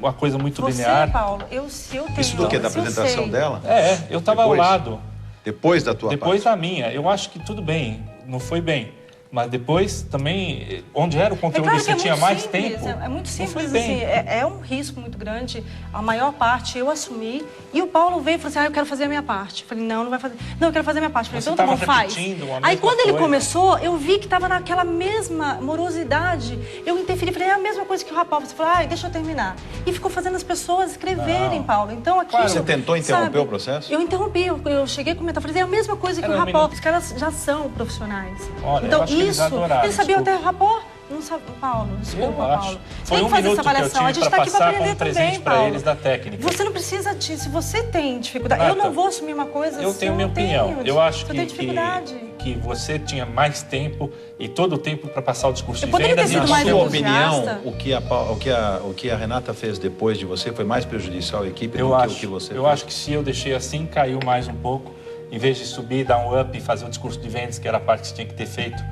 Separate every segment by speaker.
Speaker 1: uma coisa muito
Speaker 2: Você,
Speaker 1: linear.
Speaker 2: Paulo, se eu tenho...
Speaker 3: Isso do quê? Da apresentação dela?
Speaker 1: Eu estava ao lado.
Speaker 3: Depois da tua
Speaker 1: Depois
Speaker 3: parte?
Speaker 1: da minha. Eu acho que tudo bem, não foi bem. Mas depois também, onde era o conteúdo e você tinha mais tempo...
Speaker 2: É muito simples,
Speaker 1: não foi bem.
Speaker 2: assim, é um risco muito grande. A maior parte eu assumi. E o Paulo veio e falou assim, eu quero fazer a minha parte. Eu falei, não vai fazer. Não, eu quero fazer a minha parte. Eu falei,
Speaker 1: Você
Speaker 2: então tá bom, faz. Aí quando ele começou, eu vi que estava naquela mesma morosidade. Eu interferi, falei, é a mesma coisa que o rapaz. Você falou, deixa eu terminar. E ficou fazendo as pessoas escreverem, Paulo. Então aqui...
Speaker 3: Você tentou interromper o processo?
Speaker 2: Eu interrompi, eu cheguei a comentar, falei, é a mesma coisa que o rapaz. Os caras já são profissionais.
Speaker 1: Olha,
Speaker 2: então,
Speaker 1: eu acho que eles adoraram.
Speaker 2: Ele sabia até o rapor? Não sabe, Paulo, desculpa, Paulo.
Speaker 1: Foi
Speaker 2: tem que fazer essa avaliação. A gente está aqui para aprender também, Paulo.
Speaker 1: Eles da técnica.
Speaker 2: Você não precisa, se você tem dificuldade, eu não vou assumir uma coisa.
Speaker 1: Eu tenho minha opinião. Eu acho que você tinha mais tempo e todo o tempo para passar o discurso de vendas.
Speaker 3: Na sua opinião, o que a Renata fez depois de você foi mais prejudicial à equipe do que o que você fez?
Speaker 1: Eu acho que se eu deixei assim, caiu mais um pouco. Em vez de subir, dar um up e fazer o discurso de vendas, que era a parte que tinha que ter feito,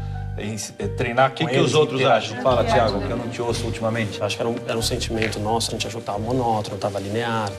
Speaker 1: treinar com eles.
Speaker 3: O que os outros acham? Fala, Thiago, que eu não te ouço ultimamente.
Speaker 4: Eu acho que era um sentimento nosso, a gente achou que estava monótono, estava linear,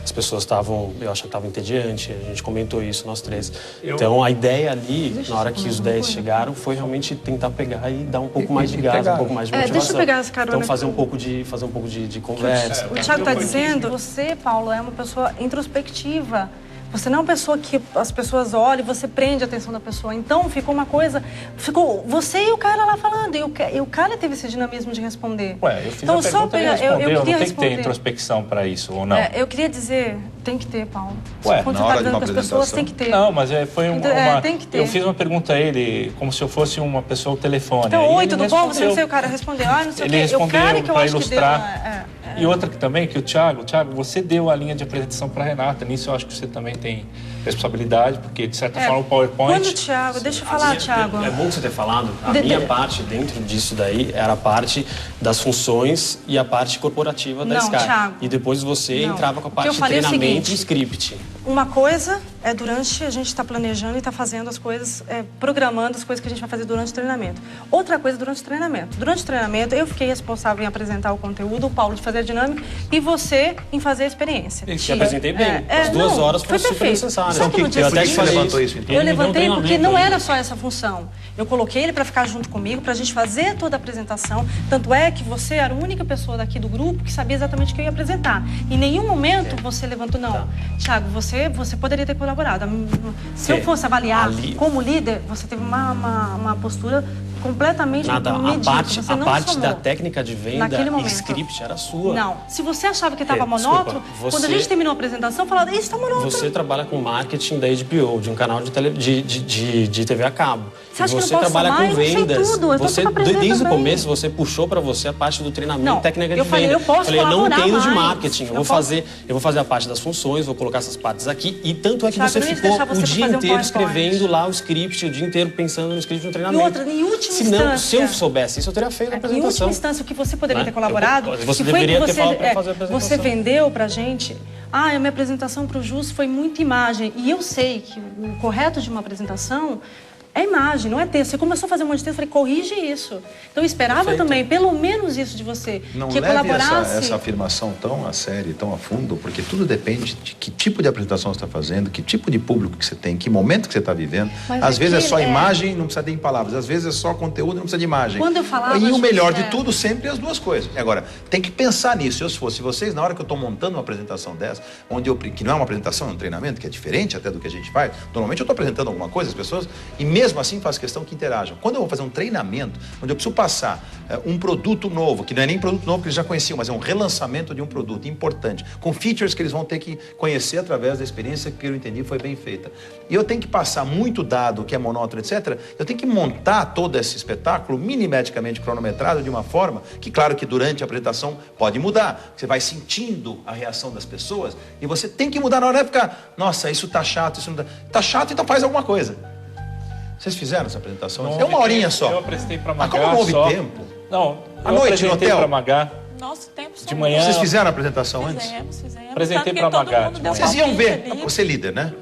Speaker 4: as pessoas estavam, eu acho que estavam entediante, a gente comentou isso, nós três. Então a ideia ali, na hora que os 10 chegaram, foi realmente tentar pegar e dar um pouco mais de gás, um pouco mais de motivação.
Speaker 2: Deixa eu pegar essa carona.
Speaker 4: Então fazer um pouco de conversa.
Speaker 2: O Thiago está dizendo, você, Paulo, é uma pessoa introspectiva. Você não é uma pessoa que as pessoas olham e você prende a atenção da pessoa. Então, ficou uma coisa... Ficou você e o cara lá falando. E o cara teve esse dinamismo de responder.
Speaker 1: Eu fiz a pergunta, ele respondeu. Não tem que ter introspecção para isso, ou não?
Speaker 2: Eu queria dizer... Tem que ter, Paulo.
Speaker 3: Quando você está lidando com as pessoas,
Speaker 2: tem que ter.
Speaker 1: Não, mas foi uma...
Speaker 2: tem que ter.
Speaker 1: Eu fiz uma pergunta a ele, como se eu fosse uma pessoa ao telefone.
Speaker 2: Então, oi, tudo bom? Você não sei, o cara respondeu. Não sei o quê.
Speaker 1: Ele respondeu para
Speaker 2: ilustrar.
Speaker 1: E outra que também, que o Thiago, você deu a linha de apresentação para a Renata. Nisso eu acho que você também tem responsabilidade, porque de certa forma o PowerPoint...
Speaker 2: Quando o Thiago, deixa eu falar, Thiago.
Speaker 4: É bom você ter falado. A minha parte dentro disso daí era a parte das funções e a parte corporativa da Sky.
Speaker 2: Thiago,
Speaker 4: e depois você entrava com a parte de treinamento e script.
Speaker 2: Uma coisa é durante a gente está planejando e está fazendo as coisas, programando as coisas que a gente vai fazer durante o treinamento. Outra coisa durante o treinamento. Durante o treinamento, eu fiquei responsável em apresentar o conteúdo, o Paulo de fazer a dinâmica e você em fazer a experiência.
Speaker 4: Eu te apresentei bem. As 2 horas foram super necessárias.
Speaker 3: Então, eu até que levantou isso, então.
Speaker 2: Eu levantei porque não era só essa função. Eu coloquei ele para ficar junto comigo, para a gente fazer toda a apresentação. Tanto é que você era a única pessoa daqui do grupo que sabia exatamente o que eu ia apresentar. Em nenhum momento você levantou, não. Thiago, você poderia ter colaborado. Se eu fosse avaliar como líder, você teve uma postura completamente medíocre.
Speaker 4: A parte da técnica de venda e script era sua.
Speaker 2: Não. Se você achava que estava monótono, quando a gente terminou a apresentação, falava, isso está monótono.
Speaker 4: Você trabalha com marketing da HBO, de um canal de TV a cabo.
Speaker 2: Você acha
Speaker 4: você
Speaker 2: que eu não posso
Speaker 4: trabalha
Speaker 2: somar?
Speaker 4: com vendas. Você, desde o começo, você puxou para você a parte do treinamento técnica de venda.
Speaker 2: Eu falei, eu
Speaker 4: não entendo de marketing. Eu vou fazer a parte das funções, vou colocar essas partes aqui. E tanto é que você ficou o dia inteiro escrevendo lá o script, o dia inteiro pensando no script no treinamento.
Speaker 2: E outra, em última instância...
Speaker 4: Se eu soubesse isso, eu teria feito a apresentação.
Speaker 2: Em última instância, o que você poderia ter colaborado...
Speaker 4: Você deveria ter falado para fazer a apresentação.
Speaker 2: Você vendeu pra gente... a minha apresentação pro Justo foi muita imagem. E eu sei que o correto de uma apresentação... é imagem, não é texto. Você começou a fazer um monte de texto, eu falei, corrige isso. Então eu esperava também, pelo menos isso de você,
Speaker 3: não
Speaker 2: que
Speaker 3: leve
Speaker 2: colaborasse...
Speaker 3: essa afirmação tão a sério, tão a fundo, porque tudo depende de que tipo de apresentação você está fazendo, que tipo de público que você tem, que momento que você está vivendo. Às vezes é só imagem, não precisa de palavras. Às vezes é só conteúdo, não precisa de imagem.
Speaker 2: Quando eu falava...
Speaker 3: E o melhor de tudo sempre é as duas coisas. Agora, tem que pensar nisso. Se fosse vocês, na hora que eu estou montando uma apresentação dessa, que não é uma apresentação, é um treinamento, que é diferente até do que a gente faz, normalmente eu estou apresentando alguma coisa, as pessoas, e mesmo assim faço questão que interajam. Quando eu vou fazer um treinamento, onde eu preciso passar um produto novo, que não é nem produto novo que eles já conheciam, mas é um relançamento de um produto importante, com features que eles vão ter que conhecer através da experiência que eu entendi foi bem feita. E eu tenho que passar muito dado, que é monótono, etc. Eu tenho que montar todo esse espetáculo milimetricamente cronometrado de uma forma que, claro que durante a apresentação pode mudar. Você vai sentindo a reação das pessoas e você tem que mudar na hora de ficar, nossa, isso tá chato, isso não tá... Tá chato, então faz alguma coisa. Vocês fizeram essa apresentação? É uma horinha só.
Speaker 1: Eu aprestei para Magá.
Speaker 3: Como não houve tempo?
Speaker 1: Não,
Speaker 3: à noite no hotel?
Speaker 1: Para Magá.
Speaker 5: Nosso tempo só
Speaker 1: de manhã.
Speaker 3: Vocês fizeram a apresentação antes?
Speaker 5: Fizemos.
Speaker 1: Apresentei para Magá.
Speaker 3: Vocês iam ver. Você é líder, né?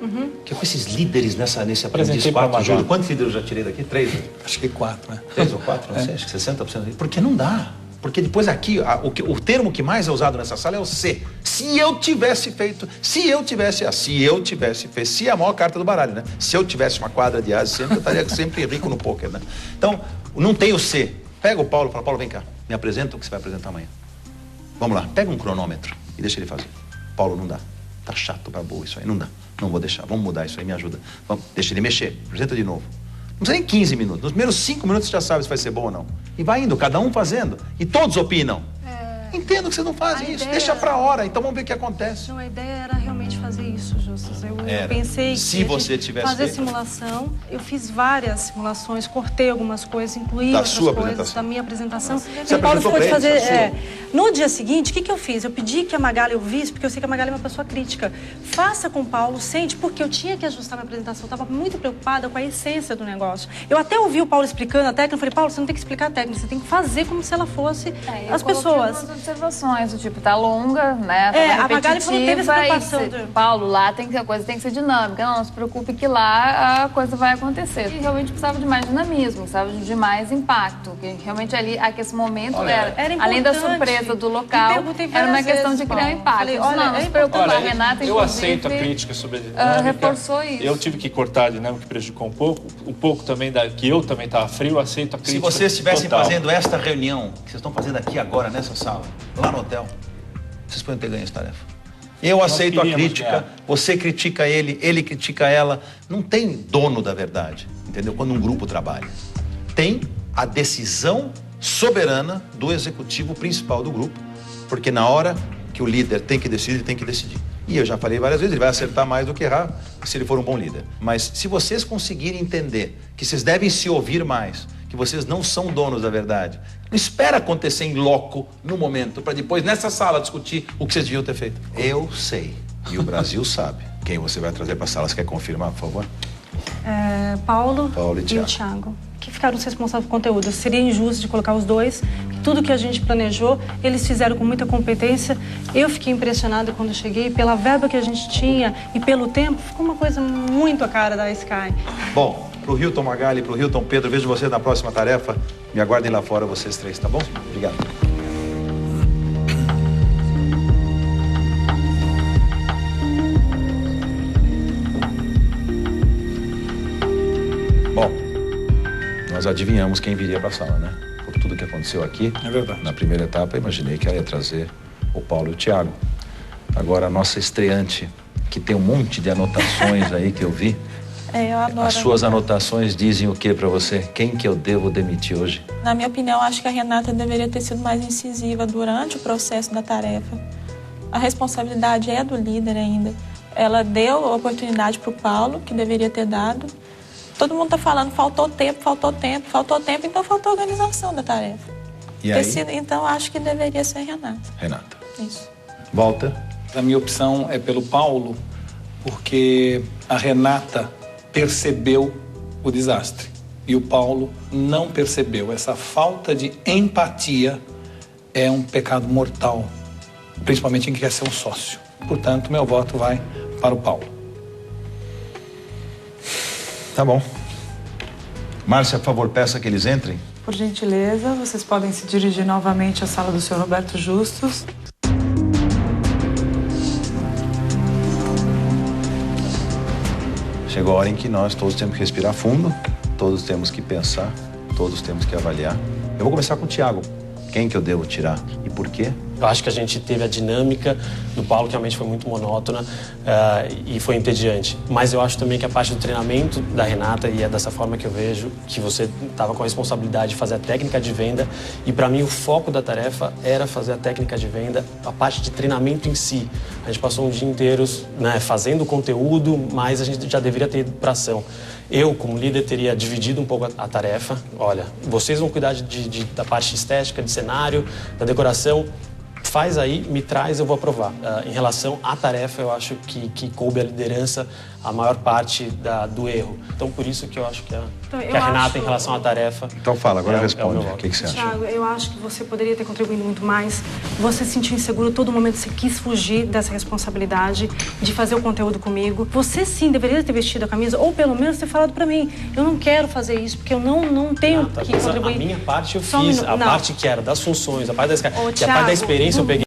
Speaker 3: Que com esses líderes nesse aprendiz 4 de julho. Quantos líderes eu já tirei daqui? 3?
Speaker 6: Acho que 4, né?
Speaker 3: 3 ou 4, não sei. Acho que 60%. Porque não dá. Porque depois aqui, o termo que mais é usado nessa sala é o se. Se eu tivesse feito, se é a maior carta do baralho, né? Se eu tivesse uma quadra de as sempre, eu estaria sempre rico no pôquer, né? Então, não tem o se. Pega o Paulo e fala, Paulo, vem cá, me apresenta o que você vai apresentar amanhã. Vamos lá, pega um cronômetro e deixa ele fazer. Paulo, não dá. Tá chato pra boa isso aí, não dá. Não vou deixar, vamos mudar isso aí, me ajuda. Vamos, deixa ele mexer, apresenta de novo. Não precisa nem 15 minutos. Nos primeiros 5 minutos você já sabe se vai ser bom ou não. E vai indo, cada um fazendo. E todos opinam. Entendo que você não faz isso. Deixa pra hora, então vamos ver o que acontece.
Speaker 2: Não, a ideia era realmente fazer isso, Justus. Eu pensei
Speaker 3: se você tivesse
Speaker 2: fazer
Speaker 3: feito.
Speaker 2: Simulação. Eu fiz várias simulações, cortei algumas coisas, incluí outras coisas da minha apresentação.
Speaker 3: Você
Speaker 2: o Paulo ficou de fazer.
Speaker 3: ele,
Speaker 2: No dia seguinte, o que eu fiz? Eu pedi que a Magali ouvisse, porque eu sei que a Magali é uma pessoa crítica. Faça com o Paulo, sente, porque eu tinha que ajustar minha apresentação. Eu estava muito preocupada com a essência do negócio. Eu até ouvi o Paulo explicando a técnica. Eu falei, Paulo, você não tem que explicar a técnica, você tem que fazer como se ela fosse as pessoas.
Speaker 5: Algumas observações, do tipo, tá longa, né? Tá
Speaker 2: a Magali falou que teve essa preocupação.
Speaker 5: Paulo, lá a coisa tem que ser dinâmica. Não se preocupe que lá a coisa vai acontecer. E realmente precisava de mais dinamismo, precisava de mais impacto. Que realmente ali, esse momento era além da surpresa do local, era uma questão de criar impacto.
Speaker 2: Falei,
Speaker 5: não se preocupe, a Renata,
Speaker 1: eu aceito a crítica sobre a dinâmica.
Speaker 5: Reforçou isso.
Speaker 1: Eu tive que cortar a dinâmica, que prejudicou um pouco também, que eu também estava frio, eu aceito a crítica.
Speaker 3: Se vocês estivessem
Speaker 1: total.
Speaker 3: fazendo esta reunião que vocês estão fazendo aqui agora, nessa sala, lá no hotel, vocês podem ter ganho essa tarefa. Eu aceito a crítica, você critica ele critica ela. Não tem dono da verdade, entendeu? Quando um grupo trabalha. Tem a decisão soberana do executivo principal do grupo, porque na hora que o líder tem que decidir, ele tem que decidir. E eu já falei várias vezes, ele vai acertar mais do que errar se ele for um bom líder. Mas se vocês conseguirem entender que vocês devem se ouvir mais, que vocês não são donos da verdade, não espera acontecer em loco, no momento, para depois, nessa sala, discutir o que vocês deviam ter feito. Eu sei, e o Brasil sabe. Quem você vai trazer para a sala? Você quer confirmar, por favor?
Speaker 2: Paulo
Speaker 3: e
Speaker 2: o Thiago, que ficaram os responsáveis por conteúdo. Seria injusto de colocar os dois. Tudo que a gente planejou, eles fizeram com muita competência. Eu fiquei impressionada quando cheguei, pela verba que a gente tinha e pelo tempo, ficou uma coisa muito a cara da Sky.
Speaker 3: Bom, pro Hilton Magali, pro Hilton Pedro, vejo vocês na próxima tarefa. Me aguardem lá fora, vocês três, tá bom? Obrigado. Bom, nós adivinhamos quem viria para a sala, né? Por tudo que aconteceu aqui.
Speaker 1: É verdade.
Speaker 3: Na primeira etapa, eu imaginei que ela ia trazer o Paulo e o Thiago. Agora, a nossa estreante, que tem um monte de anotações aí que eu vi.
Speaker 6: Eu adoro.
Speaker 3: As suas anotações dizem o que para você? Quem que eu devo demitir hoje?
Speaker 6: Na minha opinião, acho que a Renata deveria ter sido mais incisiva durante o processo da tarefa. A responsabilidade é do líder ainda. Ela deu a oportunidade para o Paulo, que deveria ter dado. Todo mundo está falando, faltou tempo, então faltou organização da tarefa.
Speaker 3: E aí?
Speaker 6: Então, acho que deveria ser Renata.
Speaker 3: Renata.
Speaker 6: Isso.
Speaker 3: Volta.
Speaker 7: A minha opção é pelo Paulo, porque a Renata percebeu o desastre e o Paulo não percebeu. Essa falta de empatia é um pecado mortal, principalmente em quem quer ser um sócio. Portanto, meu voto vai para o Paulo.
Speaker 3: Tá bom. Márcia, por favor, peça que eles entrem.
Speaker 8: Por gentileza, vocês podem se dirigir novamente à sala do Sr. Roberto Justus.
Speaker 3: Chegou a hora em que nós todos temos que respirar fundo, todos temos que pensar, todos temos que avaliar. Eu vou começar com o Thiago. Quem que eu devo tirar e por quê?
Speaker 4: Eu acho que a gente teve a dinâmica do Paulo, que realmente foi muito monótona e foi entediante. Mas eu acho também que a parte do treinamento da Renata, e é dessa forma que eu vejo, que você estava com a responsabilidade de fazer a técnica de venda. E para mim o foco da tarefa era fazer a técnica de venda, a parte de treinamento em si. A gente passou um dia inteiro, né, fazendo conteúdo, mas a gente já deveria ter ido para ação. Eu, como líder, teria dividido um pouco a tarefa. Olha, vocês vão cuidar da parte estética, de cenário, da decoração. Faz aí, me traz, eu vou aprovar. Em relação à tarefa, eu acho que coube a liderança a maior parte do erro. Então, por isso que eu acho que
Speaker 2: Então,
Speaker 4: que a Renata em relação à tarefa.
Speaker 3: Então fala, agora responde. O que você acha?
Speaker 2: Thiago, eu acho que você poderia ter contribuído muito mais. Você se sentiu inseguro todo momento, você quis fugir dessa responsabilidade de fazer o conteúdo comigo. Você sim deveria ter vestido a camisa, ou pelo menos ter falado pra mim, eu não quero fazer isso, porque eu não tenho que contribuir.
Speaker 4: A minha parte eu fiz, a parte que era das funções, a parte da experiência eu peguei.